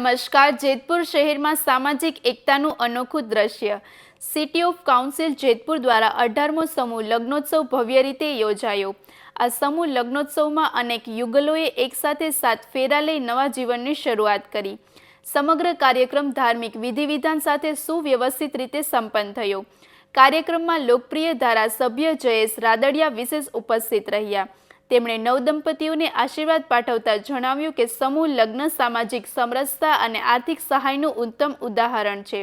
નમસ્કાર। જેતપુર શહેરમાં સામાજિક એકતાનું અનોખું દ્રશ્ય। સિટી ઓફ કાઉન્સિલ જેતપુર દ્વારા 18મો સમૂહ લગ્નોત્સવ ભવ્ય રીતે યોજાયો। આ સમૂહ લગ્નોત્સવમાં અનેક યુગલોએ એકસાથે 7 ફેરા લઈ નવા જીવનની શરૂઆત કરી। સમગ્ર કાર્યક્રમ ધાર્મિક વિધિવિધાન સાથે સુવ્યવસ્થિત રીતે સંપન્ન થયો। કાર્યક્રમમાં લોકપ્રિય ધારાસભ્ય જયેશ રાદડિયા વિશેષ ઉપસ્થિત રહ્યા। તેમણે નવદંપતીઓને આશીર્વાદ પાઠવતા જણાવ્યું કે સમૂહ લગ્ન સામાજિક સમરસતા અને આર્થિક સહાયનું ઉત્તમ ઉદાહરણ છે।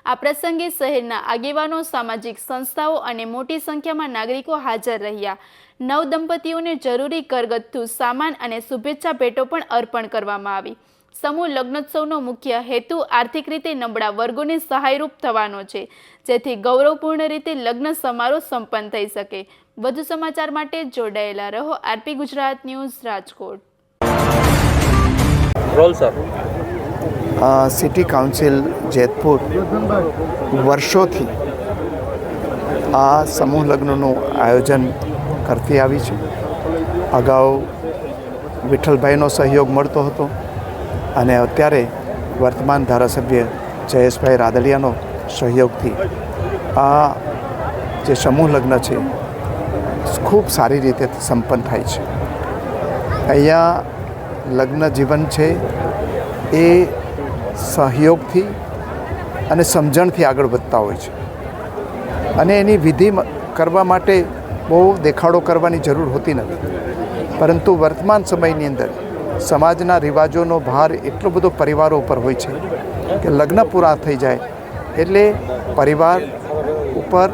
આ પ્રસંગે શહેરના આગેવાનો, સામાજિક સંસ્થાઓ અને મોટી સંખ્યામાં નાગરિકો હાજર રહ્યા। નવદંપતીઓને જરૂરી ઘરગથ્થુ સામાન અને શુભેચ્છા ભેટો પણ અર્પણ કરવામાં આવી। સમૂહ લગ્નોત્સવનો મુખ્ય હેતુ આર્થિક રીતે નબળા વર્ગોને સહાયરૂપ થવાનો છે, જેથી ગૌરવપૂર્ણ રીતે લગ્ન સમારોહ સંપન્ન થઈ શકે। વધુ સમાચાર માટે જોડાયેલા રહો RP Gujarat news Rajkot. City council Jetpur વર્ષોથી આ સમૂહ લગ્નનું આયોજન કરતી આવી છે। અગાઉ વિઠ્ઠલભાઈનો સહયોગ મળતો હતો અને અત્યારે વર્તમાન ધારાસભ્ય જયેશભાઈ રાદડિયાનો સહયોગથી આ જે સમૂહ લગ્ન છે ખૂબ સારી રીતે સંપન્ન થાય છે। અહીંયા લગ્ન જીવન છે એ સહયોગથી અને સમજણથી આગળ વધતા હોય છે અને એની વિધિ કરવા માટે બહુ દેખાડો કરવાની જરૂર હોતી નથી, પરંતુ વર્તમાન સમયની અંદર સમાજના રિવાજોનો ભાર એટલો બધો પરિવારો ઉપર હોય છે કે લગ્ન પૂરા થઈ જાય એટલે પરિવાર ઉપર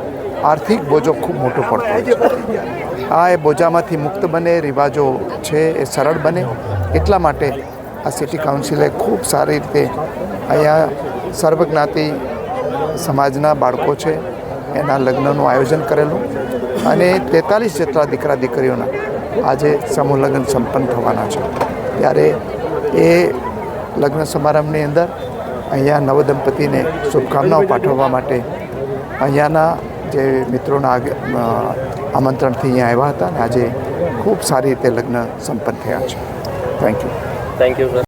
આર્થિક બોજો ખૂબ મોટો પડતો હોય છે। આ એ બોજામાંથી મુક્ત બને, રિવાજો છે એ સરળ બને, એટલા માટે આ સિટી કાઉન્સિલે ખૂબ સારી રીતે અહીંયા સર્વજ્ઞાતિ સમાજના બાળકો છે એના લગ્નનું આયોજન કરેલું અને 43 જેટલા દીકરા દીકરીઓના આજે સમૂહ લગ્ન સંપન્ન થવાના છે। ત્યારે એ લગ્ન સમારંભની અંદર અહીંયા નવદંપતિને શુભકામનાઓ પાઠવવા માટે અહીંયાના જે મિત્રોના આમંત્રણથી અહીંયા આવ્યા હતા અને આજે ખૂબ સારી રીતે લગ્ન સંપન્ન થયા છે। Thank you sir.